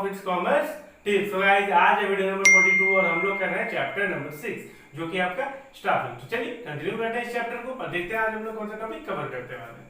It's commerce tips. So guys आज है video number 42 और हम लोग कर रहे हैं चैप्टर नंबर 6 जो कि आपका स्टाफिंग। तो चलिए कंटिन्यू करते हैं इस चैप्टर को और देखते हैं आज हम लोग कौन सा टॉपिक कवर करते हैं।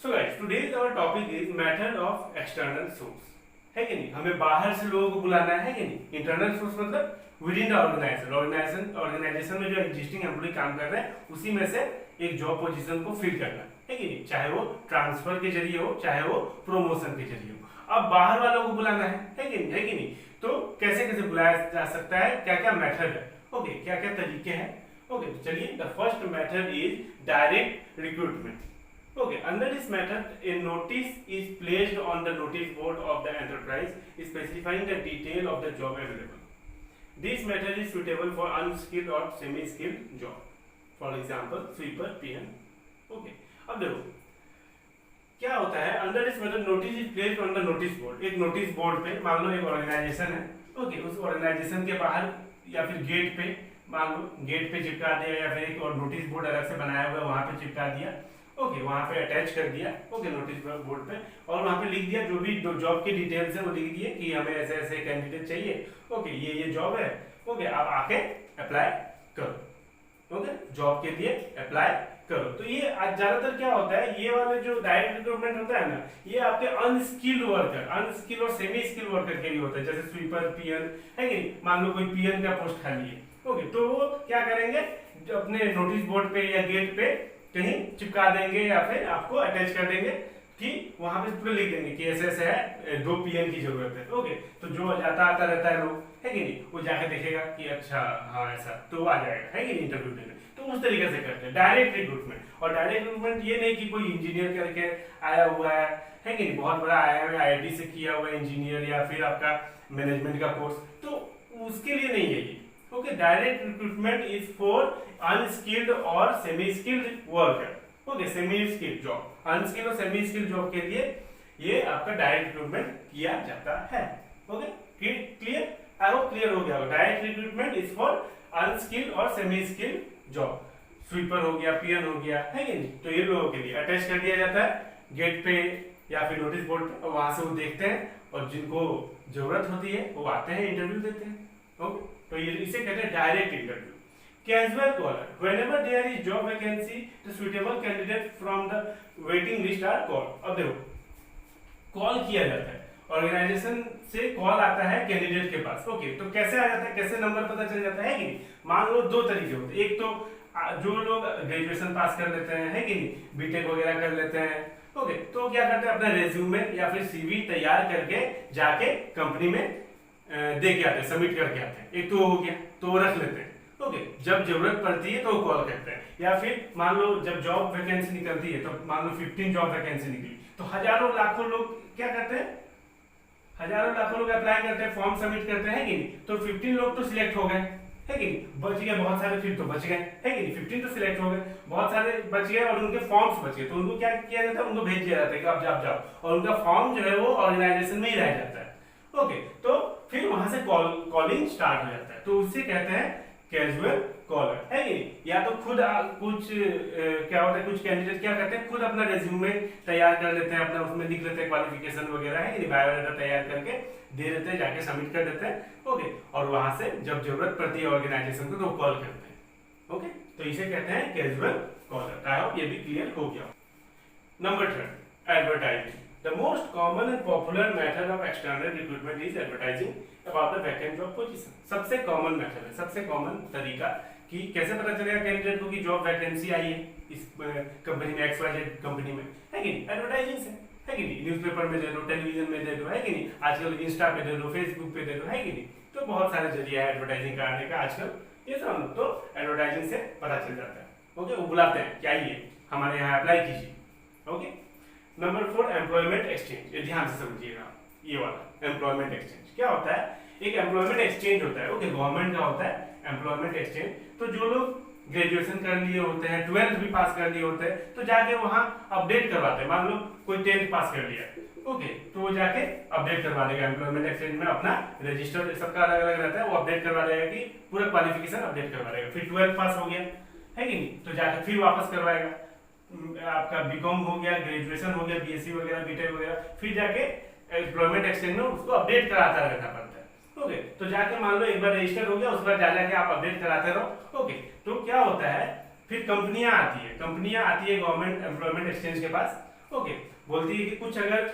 So guys today's our topic is method of external source. है कि नहीं, हमें बाहर से लोगों को बुलाना है कि नहीं। इंटरनल सोर्स मतलब विद इन द ऑर्गेनाइजेशन में जो एग्जिस्टिंग एम्प्लॉय काम कर रहे हैं उसी में से एक जॉब पोजीशन को फिल करना है कि नहीं, चाहे वो ट्रांसफर के जरिए हो चाहे वो प्रमोशन के जरिए हो। अब बाहर वालों को बुलाना है कि नहीं। तो कैसे कैसे बुलाया जा सकता है, क्या क्या मेथड है, ओके, क्या क्या तरीके हैं। ओके, तो चलिए the first method is direct recruitment. Okay, under this method, a notice is placed on the notice board of the enterprise specifying the detail of the job available. This method is suitable for unskilled or semi-skilled job. For example, sweeper, PM. Okay, अब देखो क्या होता है। Under this method notice is placed on the notice board. एक notice board पे मान लो एक organisation है, ओके, उस ऑर्गेनाइजेशन के बाहर या फिर गेट पे, मान लो गेट पे चिपका दिया या फिर एक और नोटिस बोर्ड अलग से बनाया हुआ है वहां पे चिपका दिया, ओके, वहां पे अटैच कर दिया, ओके, नोटिस बोर्ड पे, और वहां पे लिख दिया जो भी जॉब की डिटेल्स है वो लिख दिए कि हमें ऐसे ऐसे कैंडिडेट चाहिए, ओके, ये जॉब है, ओके, आप आके अप्लाई करो, ओके, जॉब के लिए अप्लाई करो। तो ये ज्यादातर क्या होता है, ये वाले जो डायरेक्ट रिक्रूटमेंट होता है ना, ये आपके अनस्किल्ड वर्कर, अनस्किल्ड और सेमी स्किल्ड वर्कर के लिए होता है, जैसे स्वीपर, पीएन है कि मान लो कोई पीएन का पोस्ट खाली है, ओके, तो वो क्या करेंगे, अपने नोटिस बोर्ड पे या गेट पे कहीं चिपका देंगे या फिर आपको अटैच कर देंगे कि वहां पे पूरा लिख देंगे कि ऐसे ऐसे है, 2 पीएम की जरूरत है, ओके। तो जो जाता आता रहता है लोग, है कि नहीं, वो जाके देखेगा कि अच्छा हाँ ऐसा, तो आ जाएगा, है कि नहीं, इंटरव्यू देने। तो उस तरीके से करते हैं डायरेक्ट रिक्रूटमेंट। और डायरेक्ट रिक्रूटमेंट ये नहीं कि कोई इंजीनियर करके आया हुआ है कि नहीं, बहुत बड़ा आया है आईआईटी से किया हुआ इंजीनियर या फिर आपका मैनेजमेंट का कोर्स, तो उसके लिए नहीं है ये, okay. Direct recruitment is for unskilled और semi skilled worker, okay, semi skilled job, unskilled और सेमी स्किल्ड जॉब के लिए ये आपका डायरेक्ट रिक्रूटमेंट किया जाता है, okay. Clear, I hope clear हो गया। Direct recruitment is for unskilled और सेमी स्किल्ड जॉब, स्वीपर हो गया, पीएन हो गया, है कि नहीं, तो ये लोगों के लिए अटैच कर दिया जाता है गेट पे या फिर नोटिस बोर्ड पे, और वहां से वो देखते हैं और जिनको जरूरत होती है वो आते हैं, इंटरव्यू देते हैं, ओके। तो ये इसे कहते हैं direct interview. Casual caller, whenever there is job vacancy, the suitable candidate from the waiting list are called। अब देखो कॉल किया जाता है, ऑर्गेनाइजेशन से कॉल आता है कैंडिडेट के पास, ओके। तो कैसे आ जाता है, कैसे नंबर पता चल जाता है कि नहीं, मान लो 2 तरीके होते हैं। एक तो जो लोग ग्रेजुएशन पास कर लेते हैं, है कि नहीं, बीटेक वगैरह कर लेते हैं, ओके, तो क्या करते हैं, अपना रेज्यूमे या फिर सीवी तैयार करके जाके कंपनी में दे के आते हैं, सबमिट करके आते हैं। एक तो हो गया, तो वो रख लेते हैं, ओके। जब जरूरत पड़ती है तो वो कॉल करते हैं, या फिर मान लो जब जॉब वैकेंसी निकलती है, तो मान लो 15 जॉब वैकेंसी निकली, तो हजारों लाखों लोग क्या करते हैं, हजारों लाखों लोग अप्लाई करते हैं, फॉर्म सबमिट करते हैं कि नहीं, तो 15 लोग तो सिलेक्ट हो गए, है कि नहीं, बच गए बहुत सारे, फिर तो बच गए, है कि नहीं, 15 तो सिलेक्ट हो गए, बहुत सारे बच गए और उनके फॉर्म्स बच गए, तो उनको क्या किया जाता है, उनको भेज दिया जाता है कि आप जाओ, और उनका फॉर्म जो है वो ऑर्गेनाइजेशन में ही रह जाता है, ओके। तो फिर वहां से कॉलिंग स्टार्ट हो जाता है, तो उससे कहते हैं कैजुअल कॉलर, है कि नहीं। या तो खुद कुछ क्या होता है, कुछ कैंडिडेट क्या करते हैं, खुद अपना रेज्यूमे तैयार कर लेते हैं, अपना उसमें लिख लेते हैं क्वालिफिकेशन वगैरह, है कि नहीं, बायोडाटा तैयार करके दे देते हैं, जाके सबमिट कर देते हैं, ओके। और वहां से जब जरूरत पड़ती है ऑर्गेनाइजेशन को तो कॉल करते हैं, ओके। तो इसे कहते हैं कैजुअल कॉलर। आई होप ये भी क्लियर हो गया। Number 3, advertising. The most common and popular method of external recruitment is advertising about the vacant job position। सबसे कॉमन मेथड है, सबसे कॉमन तरीका कि कैसे पता चलेगा कैंडिडेट को कि जॉब वैकेंसी आई है इस कंपनी में, XYZ कंपनी में, है कि नहीं, एडवर्टाइजिंग से, है कि नहीं, न्यूज़पेपर में दे दो, टेलीविजन में दे दो, है कि नहीं, आजकल इंस्टा पे दे दो, फेसबुक पे दे दो, है कि नहीं। तो बहुत सारे जरिया है एडवर्टाइजिंग करने का आजकल, ये सब तो एडवर्टाइजिंग से पता चल जाता है, ओके। वो बुलाते हैं कि आइए हमारे यहाँ अप्लाई कीजिए, ओके। Number 4, employment exchange. ये ध्यान से समझिएगा, ये वाला एम्प्लॉयमेंट एक्सचेंज क्या होता है, एक एम्प्लॉयमेंट एक्सचेंज होता है, ओके, गवर्नमेंट का होता है एम्प्लॉयमेंट एक्सचेंज। तो जो लोग ग्रेजुएशन कर लिए होते हैं, 12th भी पास कर लिए होते हैं, तो जाके वहां अपडेट करवाते हैं। मान लो कोई 10th पास कर लिया, ओके, तो वो जाके अपडेट करवा देगा एम्प्लॉयमेंट एक्सचेंज में, अपना रजिस्टर सबका अलग अलग रहता है, वो अपडेट करवा देगा कि पूरा क्वालिफिकेशन अपडेट करवा देगा। फिर 12th पास हो गया, है कि नहीं, तो जाके फिर वापस करवाएगा, आपका बीकॉम हो गया, ग्रेजुएशन हो गया, बीएससी वगैरह, बीटेक वगैरह, फिर जाके एम्प्लॉयमेंट एक्सचेंज में उसको अपडेट कराता रहना पड़ता है। ओके, तो जाके मान लो एक बार रजिस्टर हो गया, उस बार जाके आप अपडेट कराते रहो। ओके, तो क्या होता है फिर कंपनियां आती है गवर्नमेंट एम्प्लॉयमेंट एक्सचेंज के पास। ओके, बोलती है कि कुछ अगर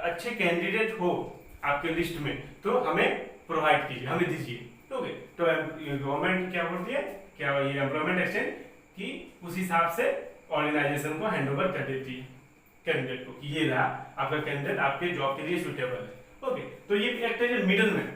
अच्छे कैंडिडेट हो आपके लिस्ट में तो हमें प्रोवाइड कीजिए, हमें दीजिए। ओके, तो गवर्नमेंट क्या बोलती है, क्या ये एम्प्लॉयमेंट एक्सचेंज की उस हिसाब से ऑर्गेनाइजेशन को हैंडओवर कर देती है कैंडिडेट को कि ये रहा आपका कैंडिडेट, आपके जॉब के लिए सुटेबल है। ओके, तो ये act as a middleman.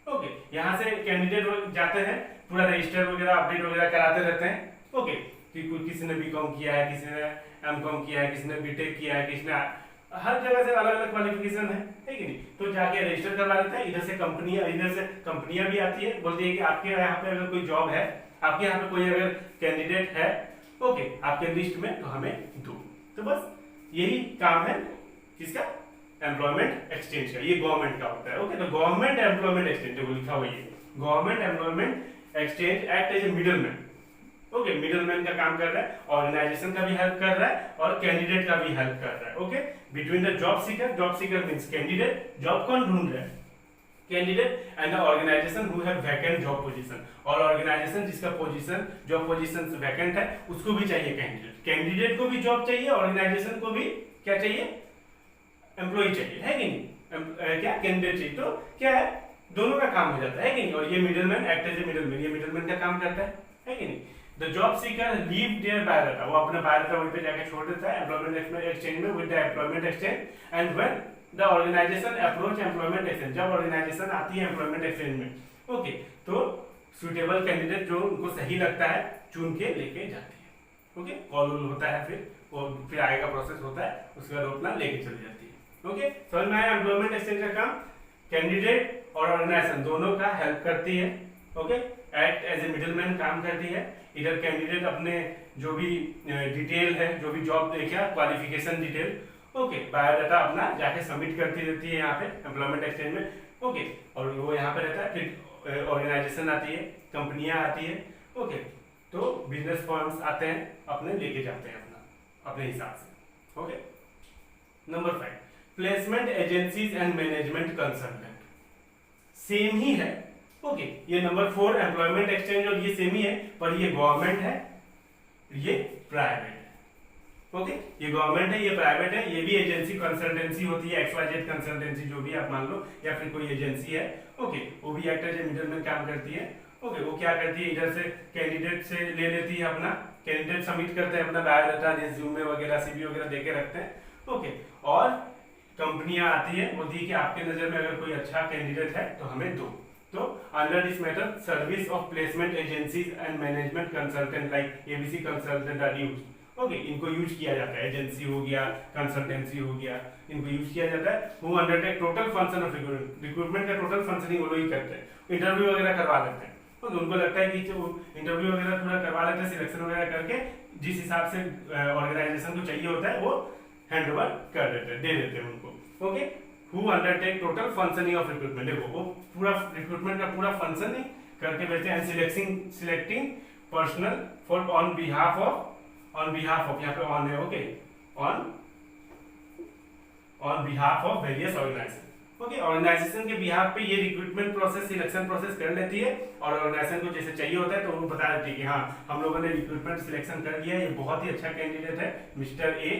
Okay, यहाँ से कैंडिडेट जाते हैं, पूरा रजिस्टर वगैरह अपडेट वगैरह कराते रहते हैं। ओके, कि किसी ने बीकॉम किया है, किसी ने एमकॉम किया है, किसी ने बीटेक किया है, किसी ने हर जगह से अलग अलग क्वालिफिकेशन है कि नहीं, तो जाके रजिस्टर करवा देते हैं। इधर से कंपनियां भी आती है, बोलती है कि आपके यहाँ पे अगर कोई जॉब है, आपके यहाँ पे कोई अगर कैंडिडेट है ओके आपके लिस्ट में, तो हमें दो। तो बस यही काम है किसका, एम्प्लॉयमेंट एक्सचेंज का। ये गवर्नमेंट का होता है। ओके, तो गवर्नमेंट एम्प्लॉयमेंट एक्सचेंज जो लिखा हुआ है, government employment exchange act as a middleman. Okay, middleman का काम कर रहा है, ऑर्गेनाइजेशन का भी हेल्प कर रहा है और कैंडिडेट का भी हेल्प कर रहा है। Okay, between the job seeker means candidate, job कौन ढूंढ रहा है, candidate, and the organisation who have vacant job position, और ऑर्गेनाइजेशन जिसका पोजीशन जॉब पोजीशन वैकेंट है उसको भी चाहिए कैंडिडेट, कैंडिडेट को भी जॉब चाहिए, ऑर्गेनाइजेशन को भी क्या चाहिए, एम्प्लॉय चाहिए, है कि नहीं, क्या कैंडिडेट चाहिए। तो क्या है, दोनों का काम हो जाता है कि नहीं, और ये middleman act as a middleman, ये मिडलमैन का काम करता है कि नहीं। The job seeker leave their biodata, वो अपना बायोडाटा वहीं पे जाके छोड़ देता है एम्प्लॉयमेंट एक्सचेंज में with the employment exchange, and when the organisation approach employment exchange, जब ऑर्गेनाइजेशन आती है एम्प्लॉयमेंट एक्सचेंज में, ओके, तो सुटेबल कैंडिडेट जो उनको सही लगता है चुन के लेके जाती है। ओके, कॉल होता है, फिर आगे का प्रोसेस होता है, उसके बाद अपना लेके चली जाती है। ओके, समझ में आया एम्प्लॉयमेंट एक्सचेंज का काम, कैंडिडेट और ऑर्गेनाइजेशन दोनों का हेल्प करती है। Okay, act as a middleman काम करती है। इधर कैंडिडेट अपने जो भी डिटेल है, जो भी जॉब देखा, क्वालिफिकेशन डिटेल, ओके, बायोडाटा अपना जाके सबमिट करती रहती है यहाँ पे एम्प्लॉयमेंट एक्सचेंज में। ओके, और वो यहाँ पे रहता है, फिर ऑर्गेनाइजेशन आती है, कंपनियां आती है। ओके, तो बिजनेस फर्म्स आते हैं, अपने लेके जाते हैं अपने हिसाब से। Okay, number 5, placement agencies and management consultant, same ही है। ओके, ये नंबर 4 एम्प्लॉयमेंट एक्सचेंज, और ये सेम ही है, पर ये गवर्नमेंट है, ये प्राइवेट है। ओके, ये गवर्नमेंट है, ये प्राइवेट है, ये भी एजेंसी कंसल्टेंसी होती है, XYZ कंसल्टेंसी जो भी आप मान लो, या फिर कोई एजेंसी है। ओके, वो भी एक्ट एज ए मिडलमैन काम करती है। ओके, वो क्या करती है, इधर से कैंडिडेट से ले लेती है, अपना कैंडिडेट सबमिट करते हैं, अपना बायोडाटा, रिज्यूमे वगैरह, CV वगैरह देके रखते हैं। ओके, और कंपनियां आती है, बोलती है कि आपके नजर में अगर कोई अच्छा कैंडिडेट है तो हमें दो। तो under this matter service of placement agencies and management consultant like ABC consultant are used. Okay, इनको यूज किया जाता है, एजेंसी हो गया, कंसल्टेंसी हो गया, इनको यूज किया जाता है। Who undertake total function of recruitment का टोटल फंक्शनिंग वो लोग ही करते हैं, इंटरव्यू वगैरह करवा लेते हैं। तो उनको लगता है कि जो इंटरव्यू वगैरह पूरा करवा लेते हैं, सिलेक्शन वगैरह करके जिस हिसाब से ऑर्गेनाइजेशन को चाहिए होता है वो हैंड ओवर कर देते हैं, दे देते हैं उनको। Okay, who undertake total functioning of recruitment, देखो वो पूरा रिक्रूटमेंट का पूरा फंक्शनिंग करके भेजते हैं, selecting personal for on behalf of यहाँ पे ऑन है, okay, on behalf of various organisation. Okay, organisation के बिहाफ पे ये रिक्रूटमेंट प्रोसेस, सिलेक्शन प्रोसेस कर लेती है, और ऑर्गेनाइजेशन को जैसे चाहिए होता है तो वो बता देती है कि हाँ हम लोगों ने रिक्रूटमेंट सिलेक्शन कर लिया है, ये बहुत ही अच्छा कैंडिडेट है मिस्टर ए।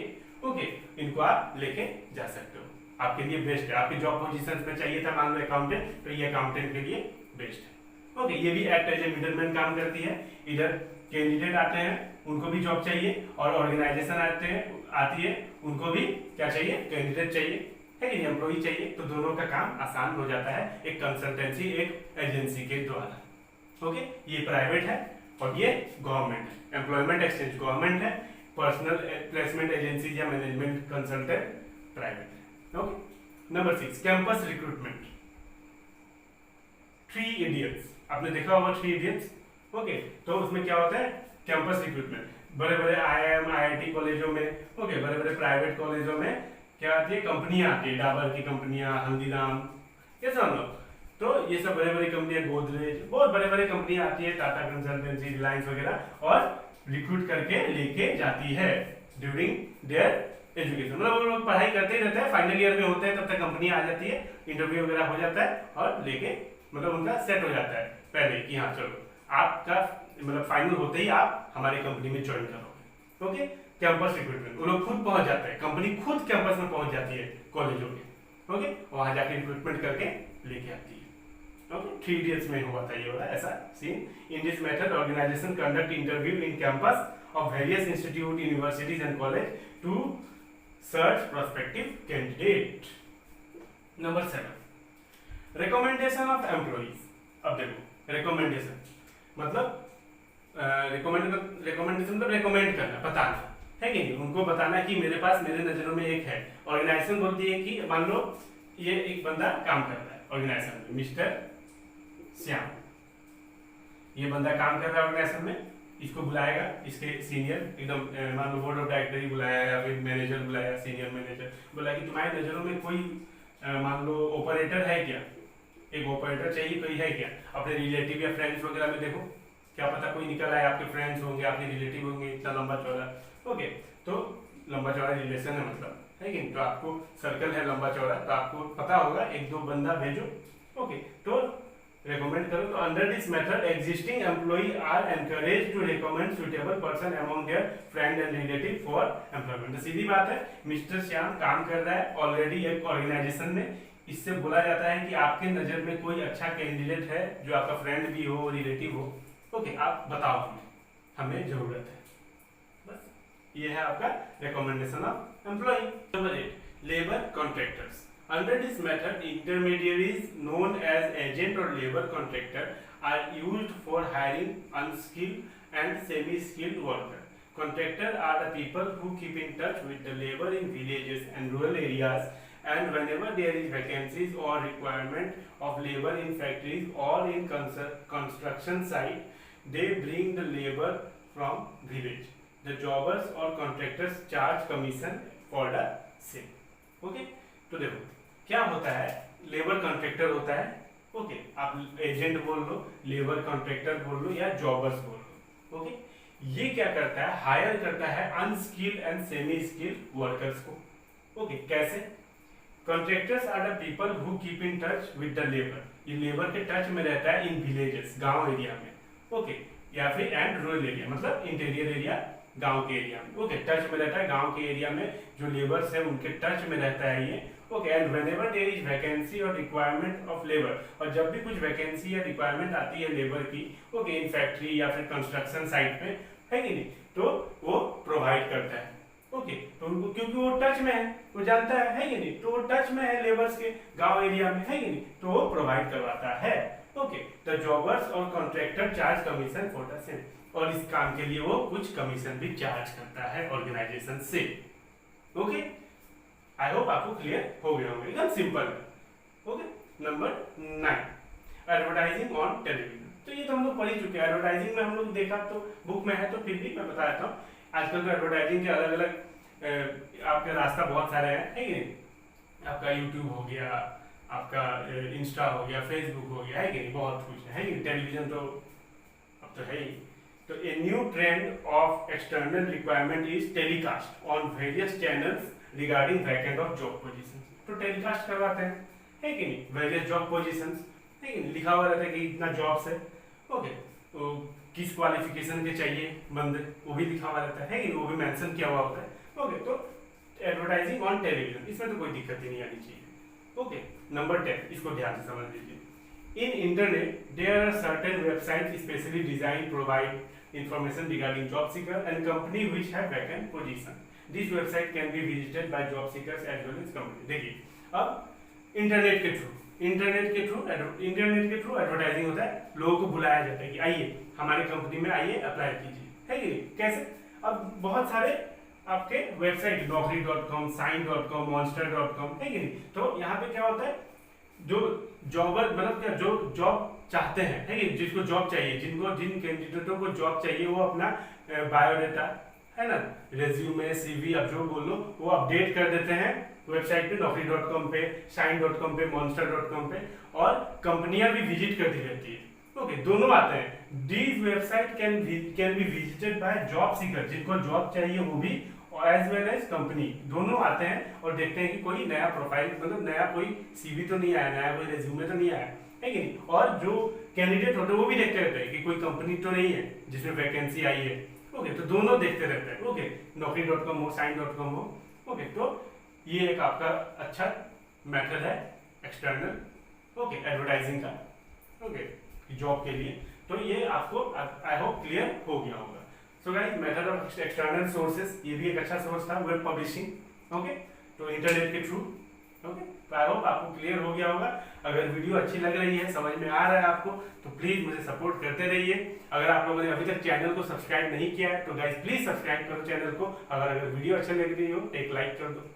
ओके, इनको आप लेके जा सकते हो, आपके लिए बेस्ट है। आपके जॉब पोजीशन में चाहिए था मान लो अकाउंटेंट, तो ये अकाउंटेंट के लिए बेस्ट है। ओके, ये भी एक्ट एज ए मिडलमैन काम करती है। इधर कैंडिडेट आते हैं, उनको भी जॉब चाहिए, और ऑर्गेनाइजेशन आती है, उनको भी क्या चाहिए, कैंडिडेट चाहिए, है कि एम्प्लॉई चाहिए। तो दोनों का काम आसान हो जाता है एक कंसल्टेंसी, एक एजेंसी के द्वारा। ओके, ये प्राइवेट है और ये गवर्नमेंट है। एम्प्लॉयमेंट एक्सचेंज गवर्नमेंट है, पर्सनल प्लेसमेंट एजेंसी या मैनेजमेंट कंसल्टेंट प्राइवेट है। Okay, number 6 campus recruitment. 3 idiots, आपने देखा होगा 3 इडियट्स। ओके, तो उसमें क्या होता है, कैंपस रिक्रूटमेंट, बड़े बड़े IIM IIT कॉलेजों में, ओके, बड़े बड़े प्राइवेट कॉलेजों में क्या आती है, कंपनियां आती है, डाबर की कंपनियां, हल्दीराम, ये सब लोग, तो ये सब बड़े बड़ी कंपनियां, गोदरेज, बहुत बड़े बड़े कंपनियां आती है, टाटा कंसल्टेंसी, रिलायंस वगैरह, और रिक्रूट करके लेके जाती है ड्यूरिंग देयर एजुकेशन, मतलब वो लोग पढ़ाई करते ही रहते हैं, फाइनल ईयर में होते हैं तब तक कंपनी आ जाती है, इंटरव्यू वगैरह हो जाता है और लेके मतलब उनका सेट हो जाता है पहले कि हाँ चलो आपका मतलब फाइनल होते ही आप हमारी कंपनी में ज्वाइन करोगे। ओके, कैंपस रिक्रूटमेंट, वो लोग खुद पहुंच जाते हैं, कंपनी खुद कैंपस में पहुंच जाती है कॉलेजों के। ओके, वहां जाके रिक्रूटमेंट करके लेके आती है। ओके, 3 इयर्स में हुआ था ये वाला ऐसा scene. In this method organisation conduct interview in campus of various institute, universities and college to search prospective candidate. Number 7, recommendation of employees. अब देखो रिकमेंडेशन मतलब रिकमेंडेशन मतलब रिकमेंड करना, बताना है कि नहीं, उनको बताना कि मेरे पास मेरे नजरों में एक है। ऑर्गेनाइजेशन बोलती है कि मान लो ये एक बंदा काम कर रहा है ऑर्गेनाइजेशन में, मिस्टर श्याम, ये बंदा काम कर रहा है ऑर्गेनाइजेशन में, इसको बुलाएगा इसके सीनियर एकदम मान लो बोर्ड ऑफ डायरेक्टर ही बुलाया या फिर मैनेजर बुलाया, सीनियर मैनेजर बोला कि तुम्हारे नजरों में कोई मान लो ऑपरेटर है क्या, एक ऑपरेटर चाहिए कोई है क्या, अपने रिलेटिव या फ्रेंड्स वगैरह में देखो, क्या पता कोई निकल आए, आपके फ्रेंड्स होंगे, आपके रिलेटिव होंगे, इतना लंबा चौड़ा। ओके, तो लंबा चौड़ा रिलेशन है मतलब, है कि नहीं, तो आपको सर्कल है लंबा चौड़ा, तो आपको पता होगा एक दो बंदा भेजो। ओके, तो रेकमेंड करो। तो under this method existing employee are encourage to recommend suitable person among their friend and relative for employment. तो सीधी बात है, मिस्टर श्याम काम कर रहा है ऑलरेडी एक ऑर्गेनाइजेशन में, इससे बोला जाता है कि आपके नजर में कोई अच्छा कैंडिडेट है जो आपका फ्रेंड भी हो, रिलेटिव हो, ओके, आप बताओ हमें जरूरत है, बस ये है आपका recommendation of employ. Number 8, labour contractors. Under this method intermediaries known as agent और labour contractor are used for hiring unskilled and semi skilled worker. Contractors are the people who keep in touch with the labor in villages and rural areas, and whenever there is vacancies or requirement of labor in factories or in construction site, they bring the labor from village. The jobbers or contractors charge commission for the same. Okay, तो देखो क्या होता है, labour contractor होता है, okay, आप agent बोल लो, labour contractor बोल लो या जॉबर्स बोल लो। ओके, ये क्या करता है, हायर करता है unskilled and semi skilled workers को। ओके, कैसे? Contractors are the people who keep in touch with the labour, ये लेबर के टच में रहता है इन विलेजेस, गांव एरिया में, ओके, या फिर एंड रूरल एरिया मतलब इंटीरियर एरिया, गांव के एरिया में, ओके, टच में रहता है गांव के एरिया में, जो लेबर्स है उनके टच में रहता है ये। Okay, and whenever there is vacancy और रिक्वायरमेंट ऑफ लेबर, और जब भी कुछ वैकेंसी या रिक्वायरमेंट आती है लेबर की, ओके, इन फैक्ट्री या फिर कंस्ट्रक्शन साइट पे, है कि नहीं, तो वो प्रोवाइड करता है। ओके, तो उनको क्योंकि वो टच में है, वो जानता है कि नहीं, तो वो टच में है लेबर्स के गांव एरिया में, है कि नहीं, तो वो प्रोवाइड करवाता है। ओके, तो जॉबर्स और contractor charge commission for the same, और इस काम के लिए वो कुछ कमीशन भी चार्ज करता है ऑर्गेनाइजेशन से। ओके, आई होप आपको क्लियर हो गया होगा, एकदम सिंपल है। Okay, number 9, advertising on television. तो ये तो हम लोग पढ़ ही चुके हैं, एडवर्टाइजिंग में हम लोग देखा तो बुक में है, तो फिर भी मैं बता देता हूँ। आजकल तो एडवर्टाइजिंग के अलग अलग आपके रास्ता बहुत सारे हैं, है कि नहीं, आपका यूट्यूब हो गया, आपका इंस्टा हो गया, फेसबुक हो गया, है कि नहीं, बहुत कुछ है कि नहीं, टेलीविजन तो अब तो है ही। तो a new trend of external requirement is telecast on various channels regarding vacant of job position. तो टेलीकास्ट करवाते हैं, है कि नहीं, वेरियस जॉब पोजीशंस, है कि नहीं, लिखा हुआ रहता है कि इतना जॉब्स है। ओके, तो किस क्वालिफिकेशन के चाहिए बंदे, वो भी लिखा हुआ रहता है कि वो भी मेंशन किया हुआ होता है। ओके, तो एडवर्टाइजिंग ऑन टेलीविजन, इसमें तो कोई दिक्कत ही नहीं आनी चाहिए। ओके, नंबर 10, इसको ध्यान से समझ लीजिए। In internet, there are certain websites specially designed to provide information regarding job seeker and company which have vacant position. This website can be visited by job seekers as well as company. देखिए, अब internet के through advertising होता है, लोगों को बुलाया जाता है कि आइए हमारे कंपनी में आइए अप्लाई कीजिए, है कि नहीं, कैसे? अब बहुत सारे आपके वेबसाइट naukri.com, sign.com, monster.com, है कि नहीं, तो यहाँ पे क्या होता है, जो जॉबर मतलब क्या, जो जॉब चाहते हैं, है कि जिसको जॉब चाहिए, जिन कैंडिडेटों को जॉब चाहिए, वो अपना बायोडाटा, है ना, रेज्यूमे, सीवी, अब जो बोलो वो अपडेट कर देते हैं वेबसाइट पे, naukri.com पे, sign.com पे, monster.com पे, और कंपनियां भी विजिट करती रहती है। ओके, दोनों आते हैं। These website can be visited by job seeker, जिनको जॉब चाहिए वो भी, और एज वेल एज कंपनी दोनों आते हैं और देखते हैं कि कोई नया प्रोफाइल मतलब नया कोई सीवी तो नहीं आया, नया कोई रेज्यूमे तो नहीं आया है कि नहीं। और जो कैंडिडेट होते हैं वो भी देखते रहते हैं कि कोई कंपनी तो नहीं है जिसमें वैकेंसी आई है। ओके, तो दोनों देखते रहते हैं। ओके, naukri.com हो, sign.com हो। ओके, तो ये एक आपका अच्छा मेथड है एक्सटर्नल ओके एडवर्टाइजिंग का ओके जॉब के लिए। तो ये आपको आई होप क्लियर हो गया होगा। So guys, method of external sources, ये भी एक अच्छा सोर्स था वेब पब्लिशिंग ओके, तो इंटरनेट के थ्रू ओके। तो आई होप आपको क्लियर हो गया होगा। अगर वीडियो अच्छी लग रही है, समझ में आ रहा है आपको, तो प्लीज मुझे सपोर्ट करते रहिए। अगर आप लोगों ने अभी तक चैनल को सब्सक्राइब नहीं किया है तो गाइस प्लीज सब्सक्राइब करो चैनल को। अगर वीडियो अच्छा लग रही हो तो एक लाइक कर दो।